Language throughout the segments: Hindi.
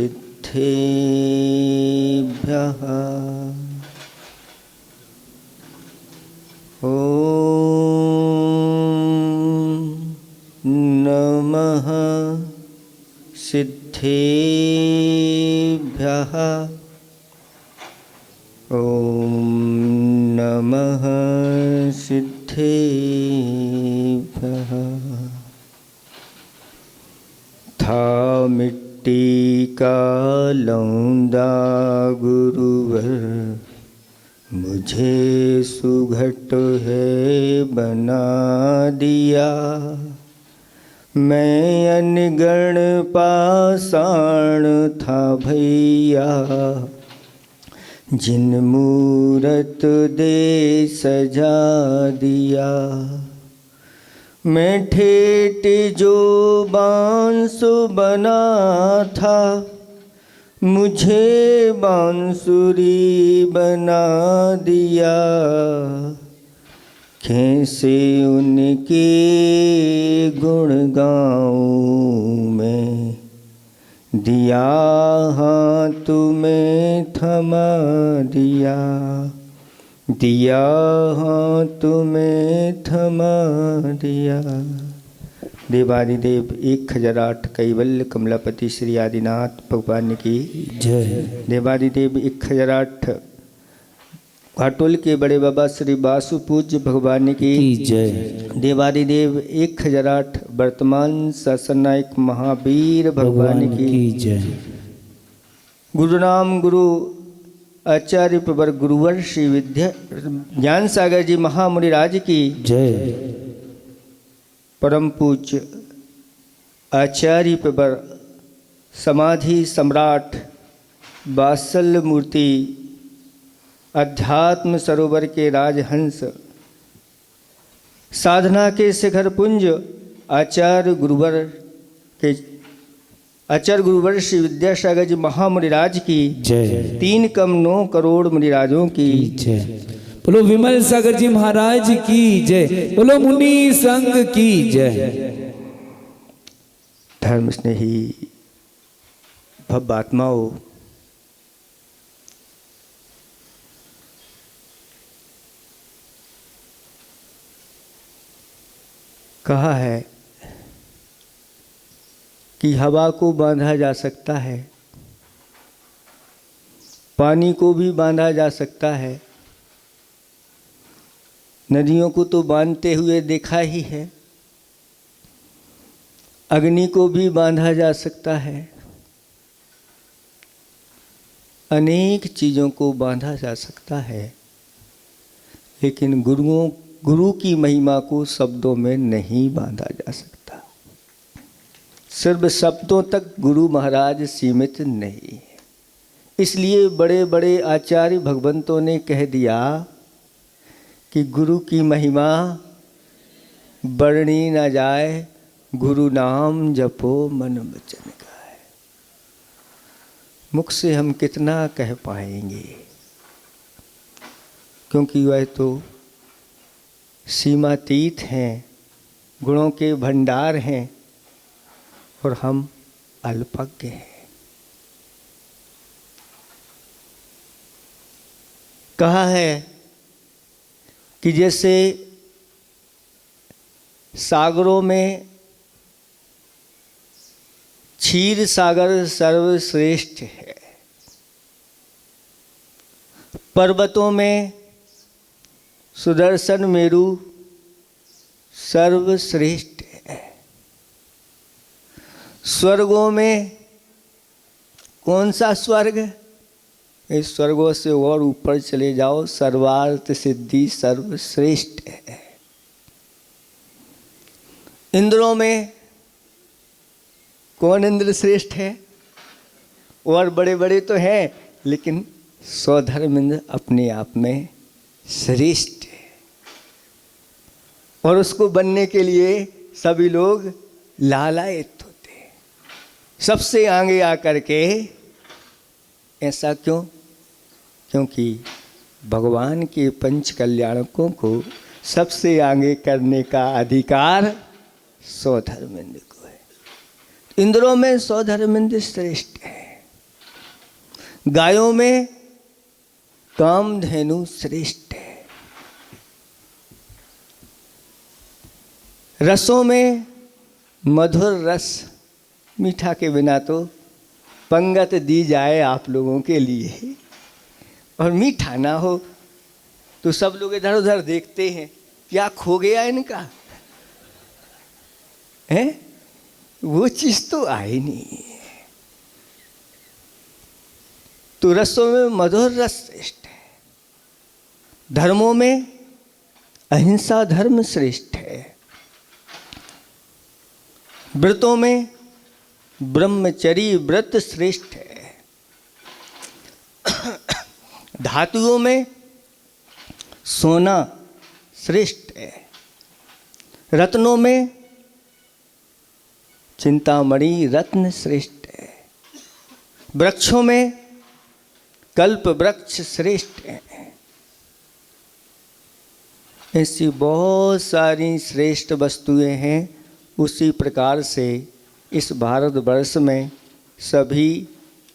सिद्धेभ्यः ॐ नमः सिद्धेभ्यः ॐ नमः सिद्धेभ्यः। था मिट्टी का लौंदा गुरुवर, मुझे सुघट है बना दिया। मैं अनगढ़ पाषाण था भैया, जिन मूरत दे सजा दिया। मैं ठेठ जो बांस बना था, मुझे बांसुरी बना दिया। कैसे उनके गुण गाऊं मैं, दिया हाथ में थमा दिया। दिया हाथ में थमा दिया। देवादिदेव 1008 कैवल्य कमलापति श्री आदिनाथ भगवान की जय। देवादिदेव 1008 घाटोल के बड़े बाबा श्री वासु पूज्य भगवान की जय। देवादिदेव 1008 वर्तमान शासन नायक महावीर भगवान की जय। गुरु नाम गुरु आचार्य प्रवर गुरुवर श्री विद्या ज्ञान सागर जी महामुनि राज की जय। परम पूज्य आचार्य प्रवर समाधि सम्राट वात्सल्य मूर्ति अध्यात्म सरोवर के राजहंस साधना के शिखर पुंज आचार्य गुरुवर श्री विद्यासागर जी महामुनिराज की जय। 3 कम 9 करोड़ मुनिराजों की जय। बोलो विमल सागर जी महाराज की जय। बोलो मुनि संघ की जय। धर्म स्नेही भव्य आत्माओं, कहा है कि हवा को बांधा जा सकता है, पानी को भी बांधा जा सकता है, नदियों को तो बांधते हुए देखा ही है, अग्नि को भी बांधा जा सकता है, अनेक चीज़ों को बांधा जा सकता है, लेकिन गुरु की महिमा को शब्दों में नहीं बांधा जा सकता। सिर्फ शब्दों तक गुरु महाराज सीमित नहीं है। इसलिए बड़े बड़े आचार्य भगवंतों ने कह दिया कि गुरु की महिमा वर्णी न जाए, गुरु नाम जपो मन वचन गाए। मुख से हम कितना कह पाएंगे, क्योंकि वह तो सीमातीत हैं, गुणों के भंडार हैं और हम अल्पज्ञ हैं। कहा है कि जैसे सागरों में क्षीर सागर सर्वश्रेष्ठ है, पर्वतों में सुदर्शन मेरु सर्वश्रेष्ठ है, स्वर्गों में कौन सा स्वर्ग, इस स्वर्गों से और ऊपर चले जाओ, सर्वार्थ सिद्धि सर्वश्रेष्ठ है। इंद्रों में कौन इंद्र श्रेष्ठ है, और बड़े बड़े तो हैं, लेकिन स्वधर्म इंद्र अपने आप में श्रेष्ठ है, और उसको बनने के लिए सभी लोग लालायित होते हैं, सबसे आगे आकर के। ऐसा क्यों? क्योंकि भगवान के पंच कल्याणकों को सबसे आगे करने का अधिकार स्वधर्मेंद्र को है। इंद्रों में स्वधर्मेंद्र श्रेष्ठ है। गायों में कामधेनु श्रेष्ठ है, रसों में मधुर रस, मीठा के बिना तो पंगत दी जाए आप लोगों के लिए, और मीठा ना हो तो सब लोग इधर उधर देखते हैं, क्या खो गया इनका है, वो चीज तो आई नहीं। तो रसों में मधुर रस श्रेष्ठ है, धर्मों में अहिंसा धर्म श्रेष्ठ है, व्रतों में ब्रह्मचर्य व्रत श्रेष्ठ है, धातुओं में सोना श्रेष्ठ है, रत्नों में चिंतामणि रत्न श्रेष्ठ है, वृक्षों में कल्प वृक्ष श्रेष्ठ है। ऐसी बहुत सारी श्रेष्ठ वस्तुएं हैं। उसी प्रकार से इस भारतवर्ष में सभी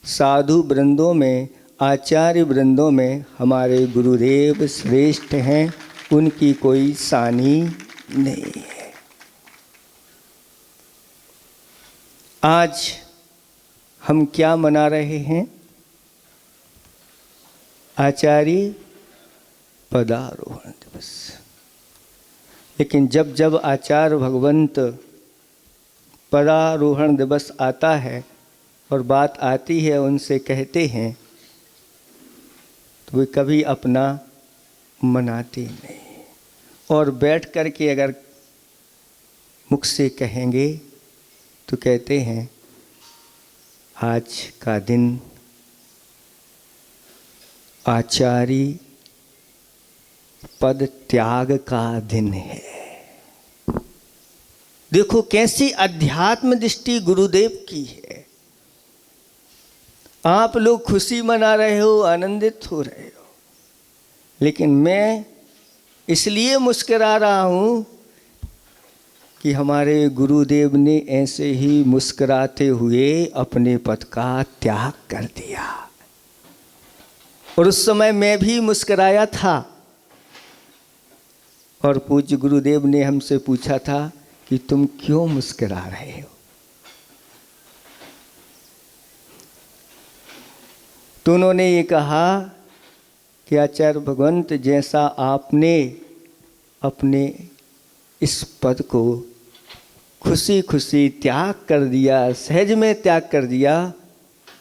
साधु वृंदों में, आचार्य वृंदों में हमारे गुरुदेव श्रेष्ठ हैं, उनकी कोई सानी नहीं है। आज हम क्या मना रहे हैं? आचार्य पदारोहण दिवस। लेकिन जब जब आचार्य भगवंत पदारोहण दिवस आता है और बात आती है, उनसे कहते हैं, तो वे कभी अपना मनाते नहीं, और बैठ कर के अगर मुख से कहेंगे तो कहते हैं आज का दिन आचार्य पद त्याग का दिन है। देखो कैसी अध्यात्म दृष्टि गुरुदेव की है। आप लोग खुशी मना रहे हो, आनंदित हो रहे हो, लेकिन मैं इसलिए मुस्कुरा रहा हूं कि हमारे गुरुदेव ने ऐसे ही मुस्कुराते हुए अपने पद का त्याग कर दिया, और उस समय मैं भी मुस्कुराया था। और पूज्य गुरुदेव ने हमसे पूछा था कि तुम क्यों मुस्कुरा रहे हो? तो उन्होंने ये कहा कि आचार्य भगवंत, जैसा आपने अपने इस पद को खुशी खुशी त्याग कर दिया, सहज में त्याग कर दिया,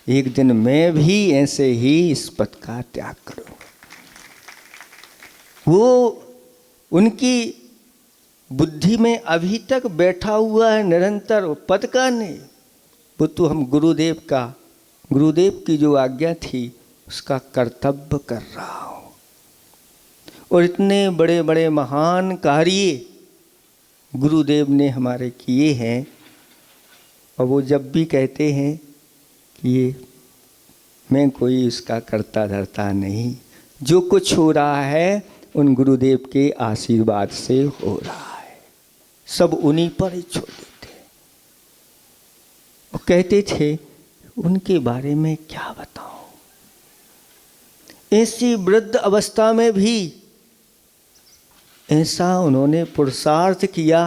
एक दिन मैं भी ऐसे ही इस पद का त्याग करूंगा। वो उनकी बुद्धि में अभी तक बैठा हुआ है निरंतर, पद का नहीं, वो तो हम गुरुदेव की जो आज्ञा थी उसका कर्तव्य कर रहा हूँ। और इतने बड़े बड़े महान कार्य गुरुदेव ने हमारे किए हैं, और वो जब भी कहते हैं कि ये मैं कोई उसका करता धरता नहीं, जो कुछ हो रहा है उन गुरुदेव के आशीर्वाद से हो रहा है, सब उन्हीं पर ही छोड़ देते हैं। वो कहते थे उनके बारे में क्या बताऊं, ऐसी वृद्ध अवस्था में भी ऐसा उन्होंने पुरुषार्थ किया।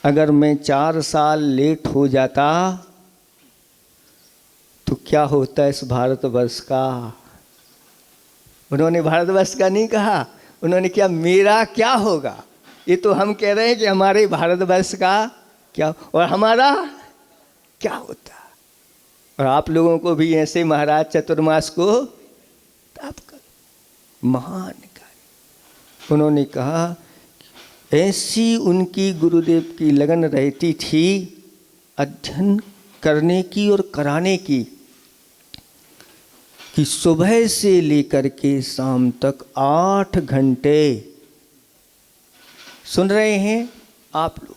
अगर मैं 4 साल लेट हो जाता तो क्या होता इस भारतवर्ष का? उन्होंने भारतवर्ष का नहीं कहा, उन्होंने क्या मेरा क्या होगा। ये तो हम कह रहे हैं कि हमारे भारतवर्ष का क्या और हमारा क्या होता। और आप लोगों को भी ऐसे महाराज चतुर्मास को ताप कर महान कार्य। उन्होंने कहा ऐसी उनकी गुरुदेव की लगन रहती थी अध्ययन करने की और कराने की, कि सुबह से लेकर के शाम तक 8 घंटे, सुन रहे हैं आप लोग,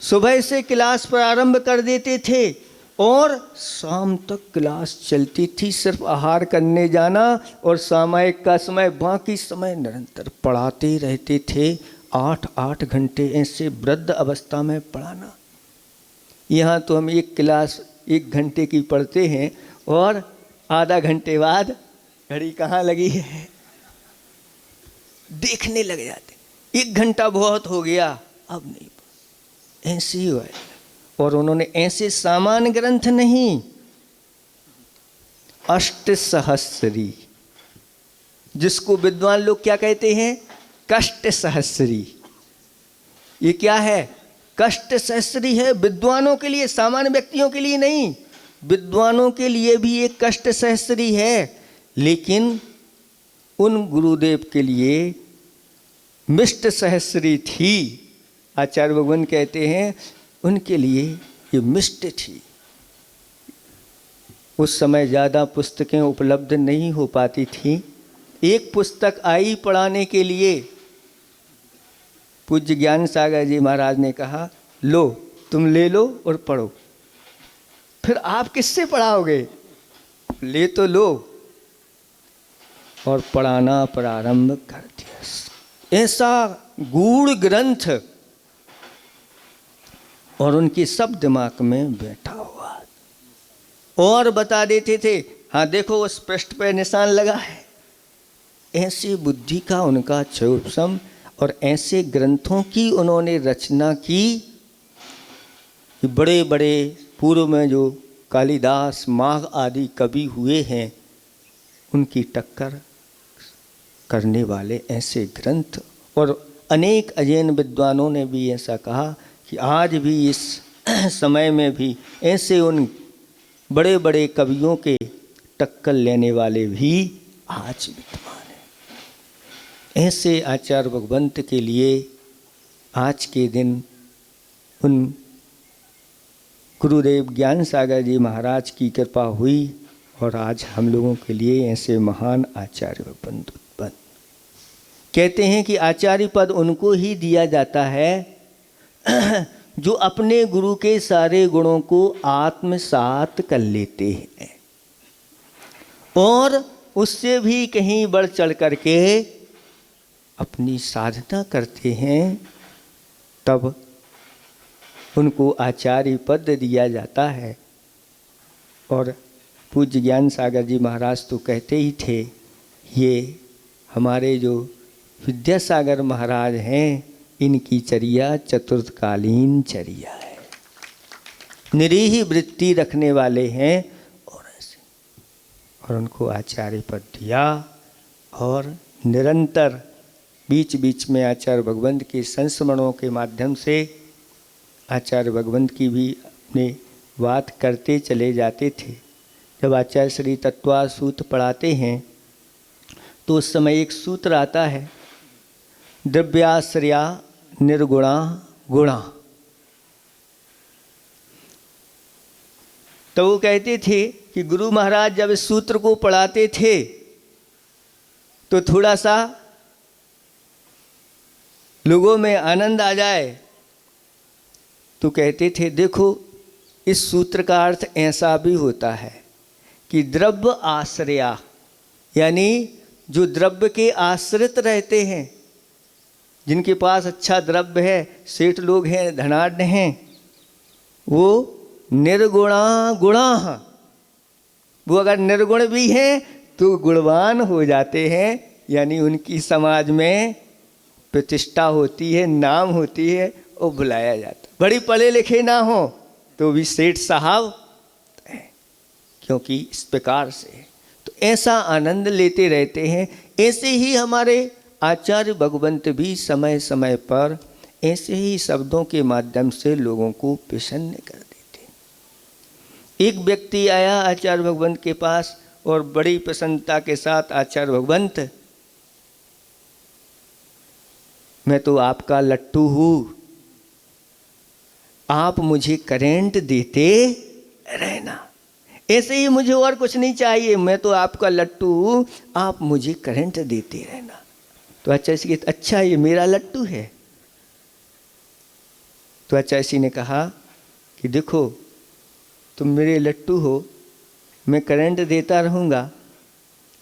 सुबह से क्लास प्रारंभ कर देते थे और शाम तक क्लास चलती थी। सिर्फ आहार करने जाना और सामायिक का समय, बाकी समय निरंतर पढ़ाते रहते थे। 8-8 घंटे ऐसे वृद्ध अवस्था में पढ़ाना। यहाँ तो हम एक क्लास 1 घंटे की पढ़ते हैं और आधा घंटे बाद घड़ी कहाँ लगी है देखने लग जाते। 1 घंटा बहुत हो गया, अब नहीं, ऐसे ही हुआ है। और उन्होंने ऐसे सामान्य ग्रंथ नहीं, अष्टसहस्री, जिसको विद्वान लोग क्या कहते हैं, कष्ट सहस्री। ये क्या है, कष्ट सहस्री है विद्वानों के लिए, सामान्य व्यक्तियों के लिए नहीं। विद्वानों के लिए भी एक कष्ट सहस्री है, लेकिन उन गुरुदेव के लिए मिष्ट सहस्री थी। आचार्य भगवान कहते हैं उनके लिए ये मिष्ट थी। उस समय ज़्यादा पुस्तकें उपलब्ध नहीं हो पाती थी। एक पुस्तक आई पढ़ाने के लिए, पूज्य ज्ञान सागर जी महाराज ने कहा, लो तुम ले लो और पढ़ो। फिर आप किससे पढ़ाओगे, ले तो लो। और पढ़ाना प्रारंभ कर दिया। ऐसा गूढ़ ग्रंथ, और उनके सब दिमाग में बैठा हुआ। और बता देते थे, हाँ देखो उस पृष्ठ पे निशान लगा है। ऐसी बुद्धि का उनका चौपसम, और ऐसे ग्रंथों की उन्होंने रचना की कि बड़े बड़े पूर्व में जो कालिदास, माघ आदि कवि हुए हैं, उनकी टक्कर करने वाले ऐसे ग्रंथ। और अनेक अजैन विद्वानों ने भी ऐसा कहा कि आज भी इस समय में भी ऐसे उन बड़े बड़े कवियों के टक्कर लेने वाले भी आज विद्वान हैं। ऐसे आचार्य भगवंत के लिए आज के दिन उन गुरुदेव ज्ञान सागर जी महाराज की कृपा हुई, और आज हम लोगों के लिए ऐसे महान आचार्य भगवंत उत्पन्न। कहते हैं कि आचार्य पद उनको ही दिया जाता है जो अपने गुरु के सारे गुणों को आत्मसात कर लेते हैं और उससे भी कहीं बढ़ चढ़ करके अपनी साधना करते हैं, तब उनको आचार्य पद दिया जाता है। और पूज्य ज्ञान सागर जी महाराज तो कहते ही थे, ये हमारे जो विद्यासागर महाराज हैं, इनकी चर्या चतुर्थकालीन चर्या है, निरीह वृत्ति रखने वाले हैं। और उनको आचार्य पद दिया, और निरंतर बीच बीच में आचार्य भगवंत के संस्मरणों के माध्यम से आचार्य भगवंत की भी अपने बात करते चले जाते थे। जब आचार्य श्री तत्वा सूत्र पढ़ाते हैं तो उस समय एक सूत्र आता है, द्रव्याश्रया निर्गुणा गुणा। तो वो कहते थे कि गुरु महाराज जब इस सूत्र को पढ़ाते थे तो थोड़ा सा लोगों में आनंद आ जाए, तो कहते थे देखो इस सूत्र का अर्थ ऐसा भी होता है कि द्रव्य आश्रया, यानी जो द्रव्य के आश्रित रहते हैं, जिनके पास अच्छा द्रव्य है, सेठ लोग हैं, धनाढ्य हैं, वो निर्गुणा गुणा, वो अगर निर्गुण भी हैं तो गुणवान हो जाते हैं, यानी उनकी समाज में प्रतिष्ठा होती है, नाम होती है और बुलाया जाता। बड़ी पढ़े लिखे ना हो तो भी सेठ साहब, क्योंकि इस प्रकार से तो ऐसा आनंद लेते रहते हैं। ऐसे ही हमारे आचार्य भगवंत भी समय समय पर ऐसे ही शब्दों के माध्यम से लोगों को प्रसन्न कर देते। एक व्यक्ति आया आचार्य भगवंत के पास और बड़ी प्रसन्नता के साथ, आचार्य भगवंत मैं तो आपका लट्टू हूँ, आप मुझे करेंट देते रहना, ऐसे ही मुझे और कुछ नहीं चाहिए, मैं तो आपका लट्टू हूँ, आप मुझे करंट देते रहना। तो आचार्य अच्छा ये मेरा लट्टू है। तो आचार्य ने कहा कि देखो तुम मेरे लट्टू हो, मैं करंट देता रहूँगा,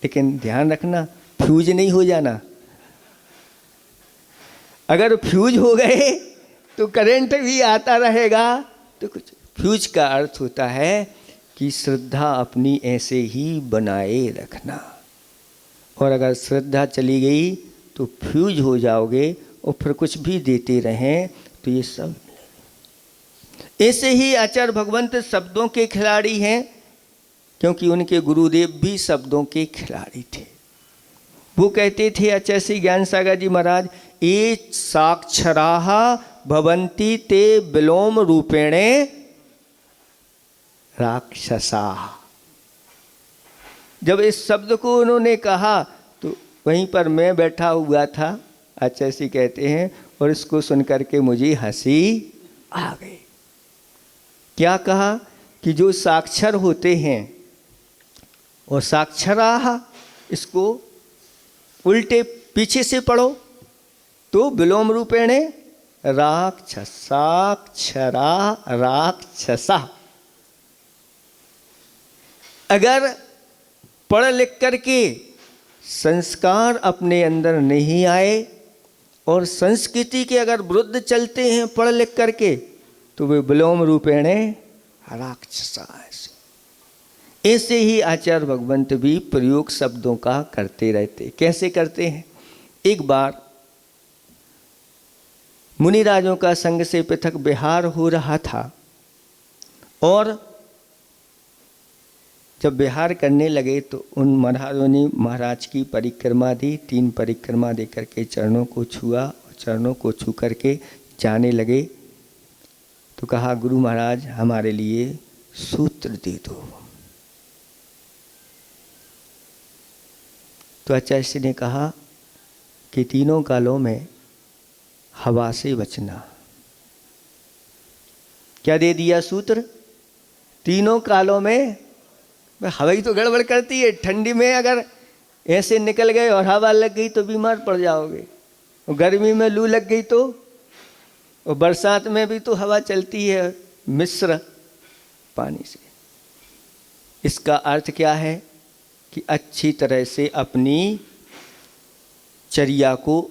लेकिन ध्यान रखना फ्यूज नहीं हो जाना। अगर फ्यूज हो गए तो करंट भी आता रहेगा। तो कुछ फ्यूज का अर्थ होता है कि श्रद्धा अपनी ऐसे ही बनाए रखना, और अगर श्रद्धा चली गई तो फ्यूज हो जाओगे और फिर कुछ भी देते रहें तो ये सब। ऐसे ही आचार्य भगवंत शब्दों के खिलाड़ी हैं, क्योंकि उनके गुरुदेव भी शब्दों के खिलाड़ी थे। वो कहते थे आचार्य श्री ज्ञान सागर जी महाराज, ये साक्षराः भवन्ति ते विलोम रूपेणे राक्षसा। जब इस शब्द को उन्होंने कहा तो वहीं पर मैं बैठा हुआ था, आचार्य श्री कहते हैं, और इसको सुनकर के मुझे हंसी आ गई। क्या कहा कि जो साक्षर होते हैं और साक्षराः, इसको उल्टे पीछे से पढ़ो तो विलोम रूपेणे राक्षसाक्षरा राक्षसा। अगर पढ़ लिख करके संस्कार अपने अंदर नहीं आए और संस्कृति के अगर विरुद्ध चलते हैं पढ़ लिख करके, तो वे विलोम रूपेणे राक्षसा। ऐसे ही आचार्य भगवंत भी प्रयोग शब्दों का करते रहते। कैसे करते हैं? एक बार मुनिराजों का संग से पृथक विहार हो रहा था, और जब विहार करने लगे तो उन महाराजों ने महाराज की परिक्रमा दी। 3 परिक्रमा दे करके चरणों को छुआ, और चरणों को छू करके जाने लगे। तो कहा, गुरु महाराज हमारे लिए सूत्र दे दो। तो आचार्य श्री ने कहा कि 3 कालों में हवा से बचना। क्या दे दिया सूत्र? 3 कालों में हवा ही तो गड़बड़ करती है। ठंडी में अगर ऐसे निकल गए और हवा लग गई तो बीमार पड़ जाओगे, और गर्मी में लू लग गई तो, और बरसात में भी तो हवा चलती है मिश्र पानी से। इसका अर्थ क्या है कि अच्छी तरह से अपनी चर्या को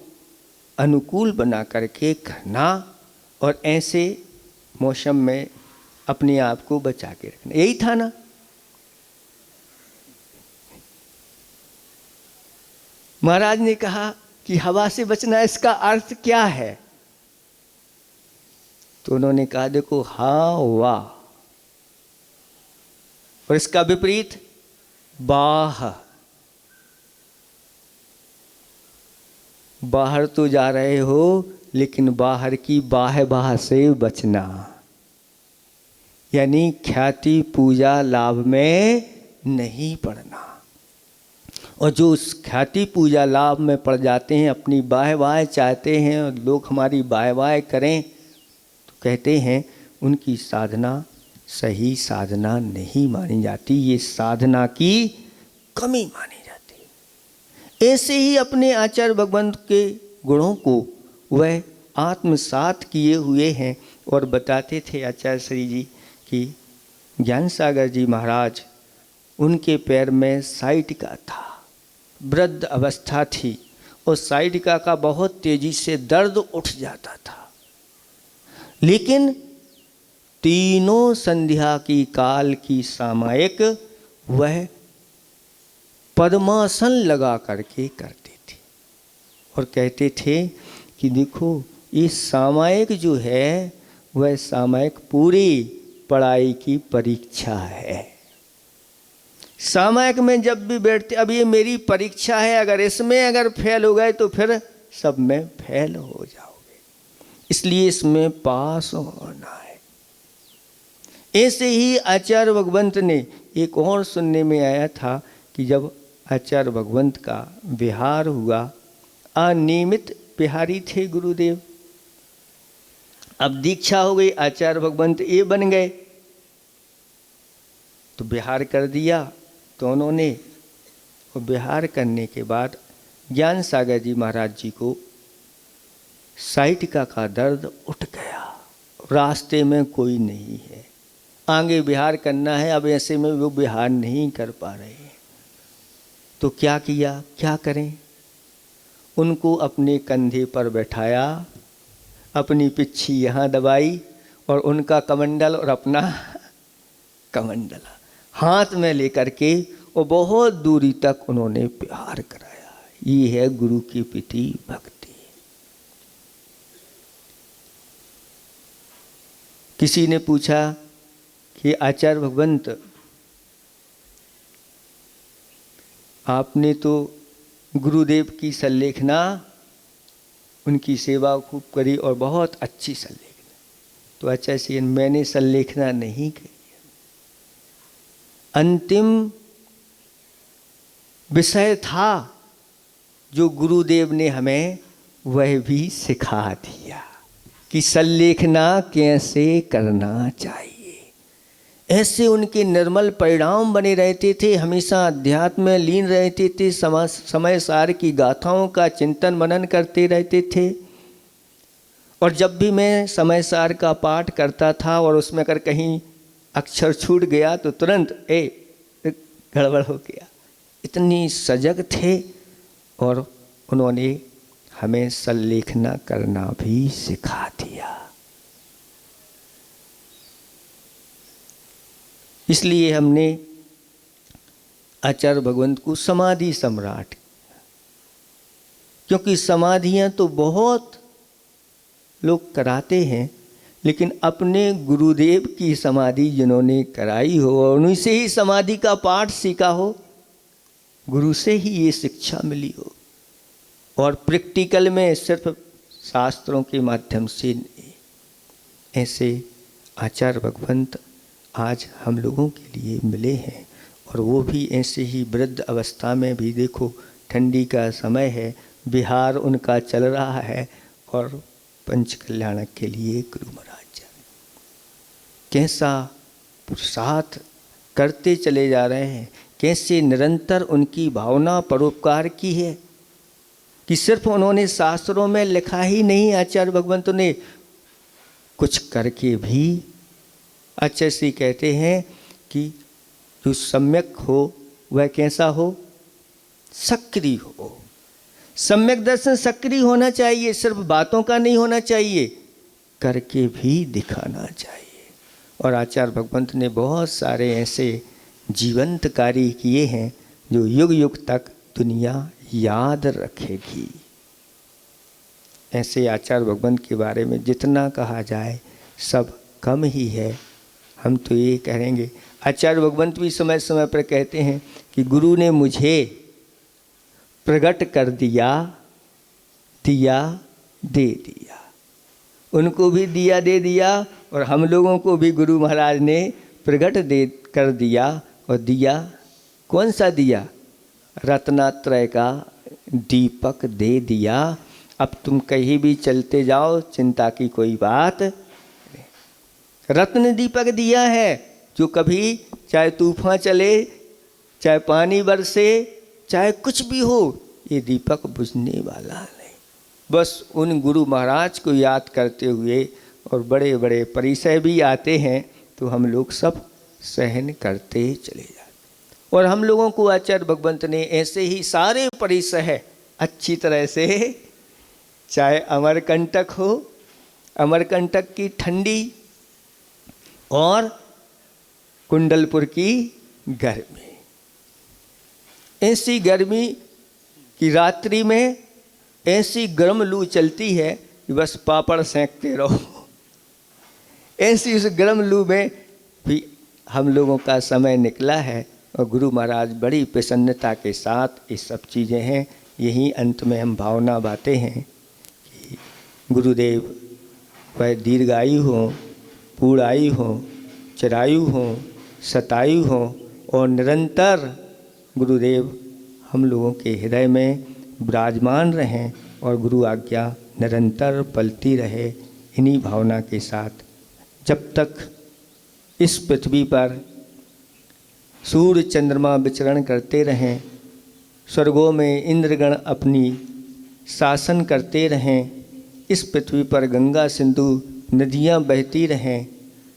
अनुकूल बना करके करना, और ऐसे मौसम में अपने आप को बचा के रखना। यही था ना? महाराज ने कहा कि हवा से बचना, इसका अर्थ क्या है? तो उन्होंने कहा, देखो हवा, और इसका विपरीत बाह। बाहर तो जा रहे हो, लेकिन बाहर की बाह से बचना, यानी ख्याति पूजा लाभ में नहीं पड़ना। और जो उस ख्याति पूजा लाभ में पड़ जाते हैं, अपनी वाह चाहते हैं और लोग हमारी वाह करें, तो कहते हैं उनकी साधना सही साधना नहीं मानी जाती, ये साधना की कमी मानी जाती। ऐसे ही अपने आचार्य भगवंत के गुणों को वह आत्मसात किए हुए हैं, और बताते थे आचार्य श्री जी कि ज्ञान सागर जी महाराज, उनके पैर में साइटिका था, वृद्ध अवस्था थी, और साइटिका का बहुत तेजी से दर्द उठ जाता था। लेकिन 3 संध्या की काल की सामायिक वह पद्मासन लगा करके करते थे, और कहते थे कि देखो ये सामायिक जो है वह सामायिक पूरी पढ़ाई की परीक्षा है। सामायिक में जब भी बैठते, अब ये मेरी परीक्षा है, अगर इसमें अगर फेल हो गए तो फिर सब में फेल हो जाओगे, इसलिए इसमें पास होना है। ऐसे ही आचार्य भगवंत ने एक और सुनने में आया था कि जब आचार्य भगवंत का विहार हुआ, अनियमित बिहारी थे गुरुदेव, अब दीक्षा हो गई, आचार्य भगवंत ये बन गए, तो विहार कर दिया। तो उन्होंने विहार करने के बाद ज्ञान सागर जी महाराज जी को साइटिका का दर्द उठ गया, रास्ते में कोई नहीं है, आगे विहार करना है, अब ऐसे में वो विहार नहीं कर पा रहे हैं। तो क्या किया, क्या करें? उनको अपने कंधे पर बैठाया, अपनी पिच्छी यहाँ दबाई, और उनका कमंडल और अपना कमंडला हाथ में लेकर के और बहुत दूरी तक उन्होंने प्यार कराया। ये है गुरु की प्रति भक्ति। किसी ने पूछा कि आचार्य भगवंत, आपने तो गुरुदेव की संलेखना, उनकी सेवा खूब करी और बहुत अच्छी संलेखना। तो अच्छा सी, मैंने संलेखना नहीं करी, अंतिम विषय था जो गुरुदेव ने हमें वह भी सिखा दिया कि संलेखना कैसे करना चाहिए। ऐसे उनके निर्मल परिणाम बने रहते थे, हमेशा अध्यात्म में लीन रहते थे, समय सार की गाथाओं का चिंतन मनन करते रहते थे। और जब भी मैं समय सार का पाठ करता था और उसमें अगर कहीं अक्षर छूट गया तो तुरंत गड़बड़ हो गया। इतनी सजग थे और उन्होंने हमें संलेखना करना भी सिखा दिया। इसलिए हमने आचार्य भगवंत को समाधि सम्राट, क्योंकि समाधियां तो बहुत लोग कराते हैं, लेकिन अपने गुरुदेव की समाधि जिन्होंने कराई हो और उन्हीं से ही समाधि का पाठ सीखा हो, गुरु से ही ये शिक्षा मिली हो, और प्रैक्टिकल में सिर्फ शास्त्रों के माध्यम से नहीं। ऐसे आचार्य भगवंत आज हम लोगों के लिए मिले हैं, और वो भी ऐसे ही वृद्ध अवस्था में भी। देखो ठंडी का समय है, बिहार उनका चल रहा है और पंच कल्याणक के लिए गुरु महाराज कैसा पुरुषार्थ करते चले जा रहे हैं, कैसे निरंतर उनकी भावना परोपकार की है कि सिर्फ उन्होंने शास्त्रों में लिखा ही नहीं, आचार्य भगवंत ने कुछ करके भी अच्छे से कहते हैं कि जो सम्यक हो वह कैसा हो, सक्रिय हो। सम्यक दर्शन सक्रिय होना चाहिए, सिर्फ बातों का नहीं होना चाहिए, करके भी दिखाना चाहिए। और आचार्य भगवंत ने बहुत सारे ऐसे जीवंत कार्य किए हैं जो युग युग तक दुनिया याद रखेगी। ऐसे आचार्य भगवंत के बारे में जितना कहा जाए सब कम ही है। हम तो ये कहेंगे, आचार्य भगवंत भी समय समय पर कहते हैं कि गुरु ने मुझे प्रकट कर दिया, दिया दे दिया। उनको भी दिया दे दिया और हम लोगों को भी गुरु महाराज ने प्रकट दे कर दिया। और दिया कौन सा दिया? रत्नात्रय का दीपक दे दिया। अब तुम कहीं भी चलते जाओ, चिंता की कोई बात नहीं। रत्न दीपक दिया है जो कभी चाहे तूफान चले, चाहे पानी बरसे, चाहे कुछ भी हो, ये दीपक बुझने वाला नहीं। बस उन गुरु महाराज को याद करते हुए, और बड़े बड़े परिचय भी आते हैं तो हम लोग सब सहन करते चले जाते। और हम लोगों को आचार्य भगवंत ने ऐसे ही सारे परिचय अच्छी तरह से, चाहे अमरकंटक हो, अमरकंटक की ठंडी और कुंडलपुर की गर्मी, ऐसी गर्मी की रात्रि में ऐसी गर्म लू चलती है कि बस पापड़ सेंकते रहो। ऐसी उस गर्म लू में भी हम लोगों का समय निकला है, और गुरु महाराज बड़ी प्रसन्नता के साथ ये सब चीज़ें हैं। यही अंत में हम भावना बातें हैं कि गुरुदेव वह दीर्घायु हो, पूर्णायु हो, चिरायु हो, शतायु हो, और निरंतर गुरुदेव हम लोगों के हृदय में विराजमान रहें और गुरु आज्ञा निरंतर पलती रहे। इन्हीं भावना के साथ जब तक इस पृथ्वी पर सूर्य चंद्रमा विचरण करते रहें, स्वर्गों में इंद्रगण अपनी शासन करते रहें, इस पृथ्वी पर गंगा सिंधु नदियाँ बहती रहें,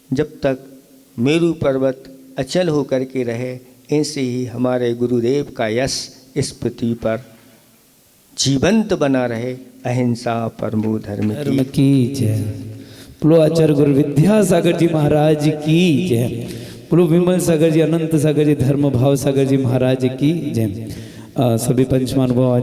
जब तक मेरू पर्वत अचल होकर के रहे, ऐसे ही हमारे गुरुदेव का यश इस पृथ्वी पर जीवंत बना रहे। अहिंसा परमो धर्म की जय। बोलो आचार्य गुरु विद्यासागर जी महाराज की जय। बोलो विमल सागर जी, अनंत सागर जी, धर्म भाव सागर जी महाराज की जय। सभी पंचमानुभव